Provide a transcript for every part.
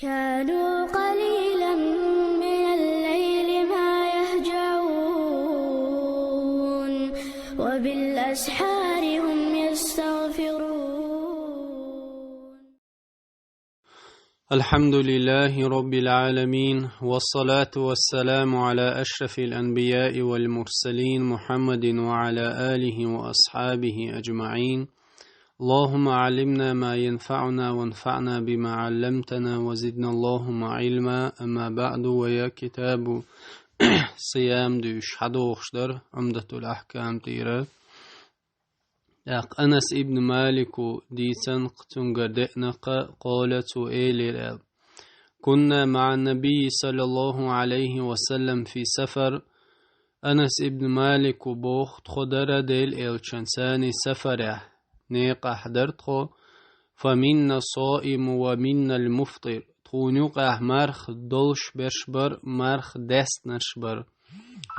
كانوا قليلا من الليل ما يهجعون وبالأسحار هم يستغفرون. الحمد لله رب العالمين، والصلاة والسلام على أشرف الأنبياء والمرسلين محمد وعلى آله وأصحابه أجمعين. اللهم علمنا ما ينفعنا وانفعنا بما علمتنا وزدنا اللهم علما. أما بعد، ويا كتاب صيام دوش حدوخشدر عمدة الأحكام تيرا أنس ابن مالك ديسن قتنقردئنق قالت إيلي كنا مع النبي صلى الله عليه وسلم في سفر. أنس ابن مالك بوخت خدر ديل إلشنساني سفره نيق أحضرتخو فمنا الصائم ومنا المفطر تونيق مرخ دولش بشبر مرخ دست نشبر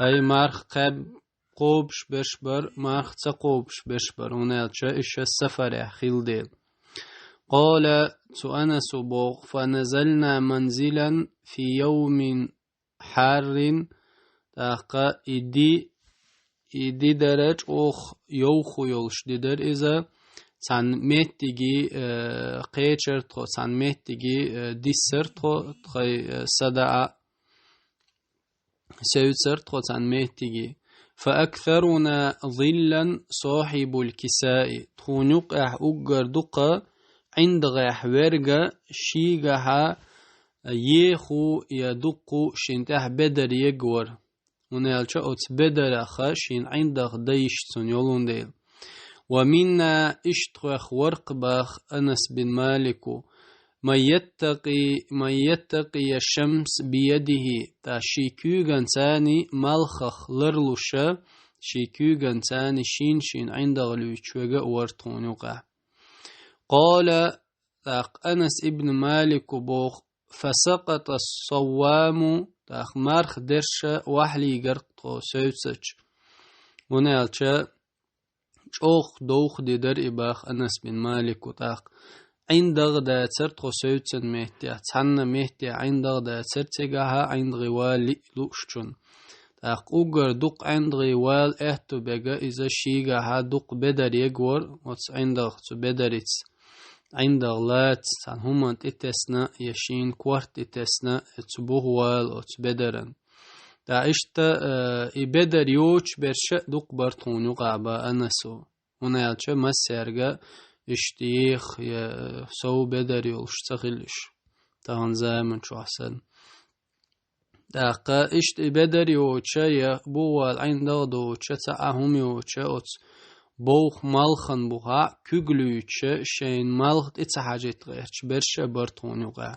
أي مرخ قوبش بشبر مرخ تقوبش بشبر ونالش إيش السفر خيل ديل. قال أنس بوخ فنزلنا منزلا في يوم حار تاقا إدي درج أوخ يوخو يولش ديدر إذا سان ميتيجي قيچر تو سان ميتيجي ديسر تو تخي صدع سيوتسر تو سان ميتيجي فأكثرنا ظلا صاحب الكساء تخونيق أوغر دقا عند غيح ورغا شيغها يخو يدقو شنتح بدر يغور ونالشا أوتس بدر خاشين عندك ديش سنيولون ديل. ومنا اشتخ ورق باخ أنس بن مالك ما يتقي الشمس بيده تا شيكوغان ثاني مالخخ لرلوشا شيكوغان ثاني شين عندك لوچوغا ورطونوغا. قال أنس ابن مالك بوخ فسقط الصوام تاخ مارخ درشا وحلي قرقو سوتسج ونالشا چوخ دوخ ديدر إباخ أنس بن مالك تاخ عندغ دا ترتو سوتسن مهتيا تحن مهتيا عندغ دا ترتغاها عند غوال لؤشچون تاخ اوغر دوق عند غوال اهتو بيغا إذا شيغاها دوق بدر يغور وتس عندغ تو بدريتس عندغ لات تان همان اتسنا يشين كوارت اتسنا اتبوغوال اتبدرن دا اشتا بدر يوچ برشا دوق برطونو غابا أنسو ونالچا مسيرغا اشتيخ سو بدر يولشتغلش تان زامن شو أحسن داقا اشت بدر يوچا يبوال عندغ دوچا تعهم يوچا اتس بوخ مالخن بوها كوغلوچا شين مالخ اتحاجت غيرش برشا برطونو غا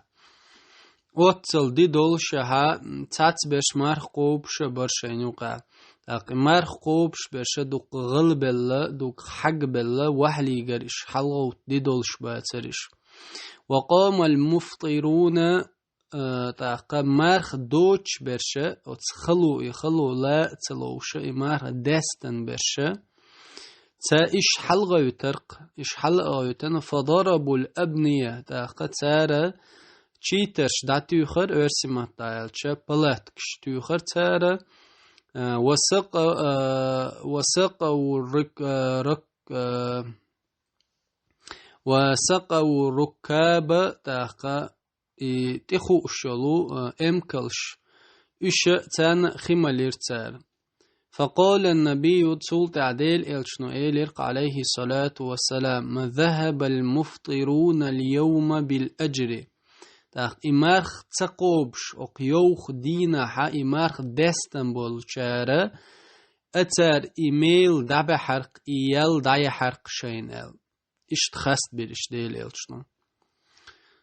اوتل دي دولشها تاتس برش مارخ قوبش برشينوغا داق مارخ قوبش برشا دوق غل بلا دوق حق بلا وحلي غرش حلو دي دولش باترش. وقام المفطرون داق مارخ دوچ برشا وتخلو يخلو لا تلوش مارخ دستن برشا تا إش حلقة يترق إش حلقة يتن فضربوا الأبنية داق تارا چیترش دا تیوخر ارسیمات دایلچه پلاتکش تیوخر تاره وسق وركاب تاقا تخو شلو امكلش اش تان خمالير تار. فقال النبي صلى تعديل الشنو إيلرق عليه الصلاة والسلام ما ذهب المفطرون اليوم بالأجر تاق إمارخ تقوبش أقيوخ دينا حا إمارخ دستنبول شارة أتر إيميل دابا حرق إيال دايا حرق شين إل إش تخست برش ديل إلشنو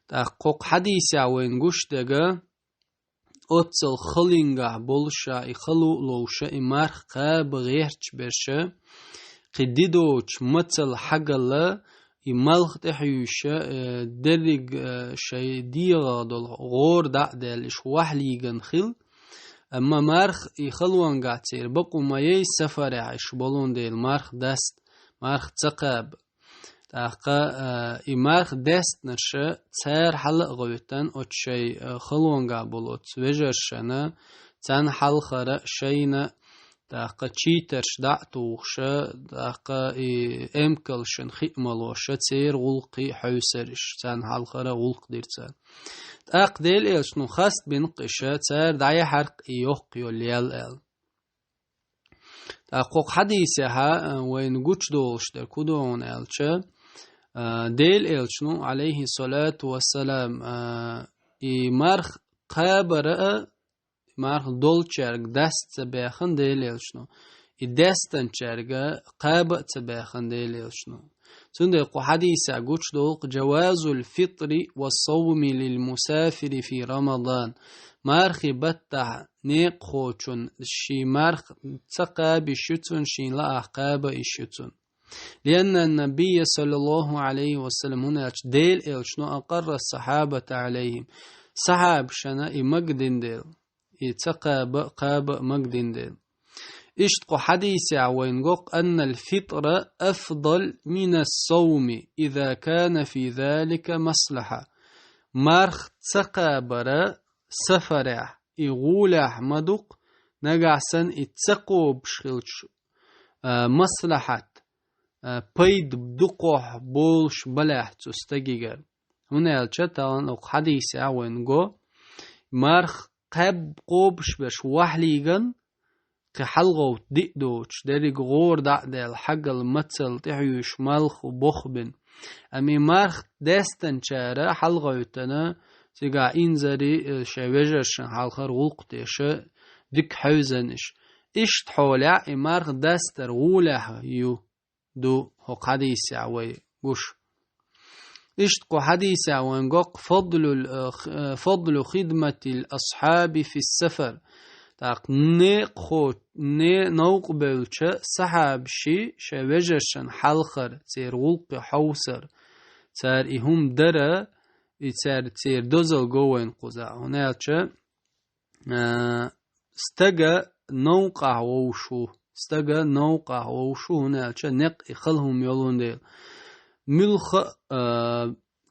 تاق قوق حديث عوين قوش دقا أتل خلينغا بولشا إخلو لوشا إمارخ قاب غيرش برشا قديدوش متل حقلا يمالخ تحيوشا درج شي ديغا دول غور دعدل إش وحلي جنخل أما مارخ يخلوان قاتير بقو ما يي سفر عيش بولون ديل مارخ دست مارخ تقاب تاقا إمارخ دست نرشا تسار حلق غويتان أو تشي خلوانگا بولوت وجرشنا تان حل خرا شينا تاقا تشيترش دعتوخشا تاقا امكلشن خيمالوشا تسير غلقي حوسرش تان حل خرا غلق ديرتان تاق ديل إلشنو خاست بنقشا تسار دعي حرق إيوق يوليال إل تاقوق حديثها وين قوش دولش در كدون إلشا ديل إلشنو عليه الصلاة والسلام مرخ قابرأ مرخ دول چرگ دست تباخن ديل إلشنو دستن چرگ قاب تباخن ديل إلشنو تندق حديث قوش دولق جواز الفطر والصوم للمسافر في رمضان مرخ بتح نيق خوچون شي مرخ تقاب الشتون شي لا أحقاب الشتون لأن النبي صلى الله عليه وسلم هنا ديل إلشنو أقر الصحابة عليهم صحاب شنا مقدن ديل يتقاب قاب مقدن ديل اشتقو حديث عوينقوق أن الفطر أفضل من الصوم إذا كان في ذلك مصلحة مرخ تقابر سفرع يقول أحمدق نقعسن اتسقو بشغلش مصلحة بيد بدقوح بولش بلاح تستجيجر هنا الشتان أو حديث عوينقو مرخ قب قوبش بش وحليغن كحلغو ديدوش داري غور دعدل حق المتسل تحيوش ملخ وبخبن أمي مرخ دستن شارع حلغو يتنا تيقع إنزاري شاوجرشن حلخر غلقتش ديك حوزنش إشت حولع مرخ دستر غولح يو دو هو حديث عوي قش اشتقو حديث عوانقوق فضل خدمة الأصحاب في السفر تاق نوق بلچه صحاب شي شوجرشن حلخر تير غلق حوسر تار إهم درة تير دوزل قوين قزع هنالچه استقى نوقع ووشو استقى نوقع ووشو هنالچه نق إخلهم يولون ديل ملخ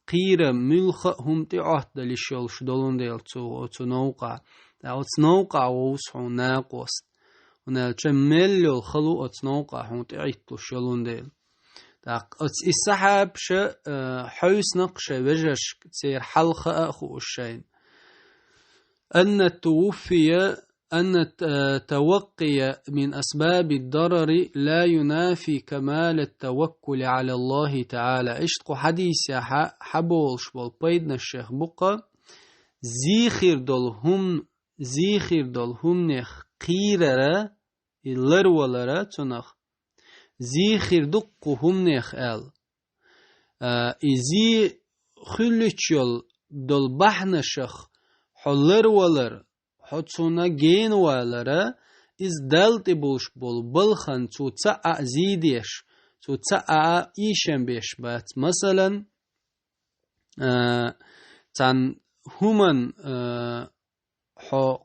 قيرة ملخ هم تعهد لشيلش دولون ديل تو نوقع أو تنوقع ووسحو ناقوست هنالچه مليو الخلو أتنوقع هم تعيطلو شيلون ديل تاق السحاب شا حوس نقش وجش تسير حلقة أخو الشين أن التوقي من أسباب الضرر لا ينافي كمال التوكل على الله تعالى اشتقو حديث حبولش والبيدنا الشيخ بقى زيخير دولهم نخ قيرة اللرولرة تنخ زيخير دقهم نخ إزي خلتشل دول بحنشخ حلرولر حتسونا جين والرا إز دلت بولش بلخن تو تسعى زيديش تو تسعى إيشن بيش بات مثلا تان همان حو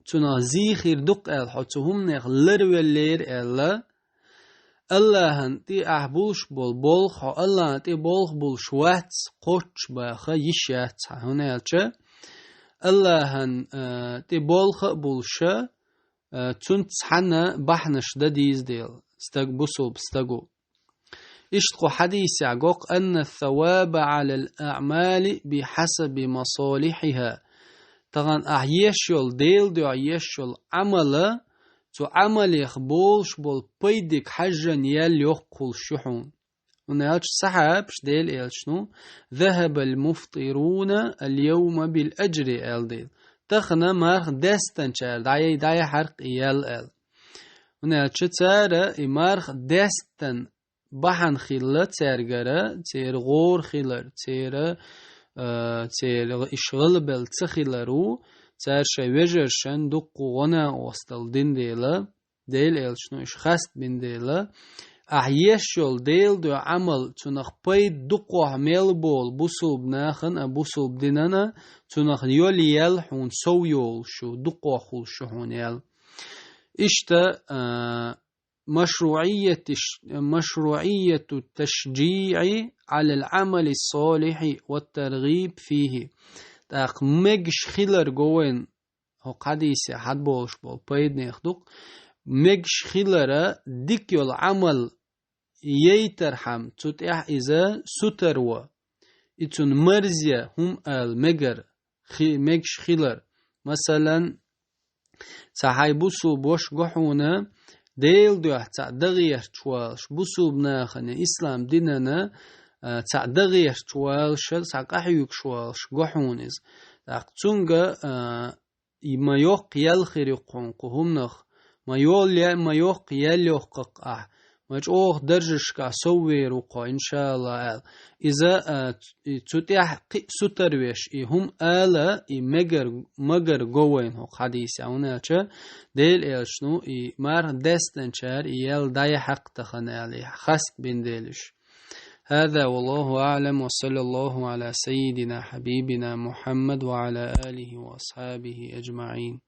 تنا زيخير دق حتسهم نخ لرولير الله هنتي أحبولش بولخ الله هنتي بولخ بولش وات قوش باخا يشات هنا يلچه اللهن تبولخ بولشا تنت حنا بحنش دديز ديل بصل بستقو اشتقو حديث عقوق أن الثواب على الأعمال بحسب مصالحها طبعا أحيشول ديل دو أحيشول عمل تو عمل يخبولش بول بيدك حجا يال يقل شحون ونالش سحاب شديل إلشنو ذهب المفطرون اليوم بالأجر إلديل تخنا مارخ دستن شار داي حرق إيال ونالش تارا مارخ دستن بحن خيلة تارغرا تير غور خيلر تير إشغل بل تخيلرو تار شويجرشن دقو غنا وستل دين ديل إلشنو إش خاست بين ديلا أحيشول ديل دو عمل تنخ بيد دقوه ميل بول بوصل بناخن بوصل بديننا تنخ يول حون سو يول شو دقوه خول شو هون يل إشتا مشروعية التشجيع على العمل الصالح والترغيب فيه. تاق مجش خيلر جوين هو قديسة حد بولش بول بيد نخدق مجش خيلر ديك يول عمل يترحم تتح إذا ستروا إتون مرزية هم المجر مجش خيلر مثلا صحي بوسو بوش جحونا ديل دوح تعدغير شوالش بوسو بناخن إسلام ديننا تعدغير شوالش ساقحيوك شوالش جحونز تاقتونغا ما يوق يلخير يقون قهم نخ ما يوق يلوق مجوه درجش كا سوير وقا إن شاء الله إذا تتيح سترويش هم آلا مگر جوين هو حديث عنا ديل إلشنو مار دستن شار يل داي حق تخنالي خسك بين ديلش. هذا والله أعلم وصلى الله على سيدنا حبيبنا محمد وعلى آله وأصحابه أجمعين.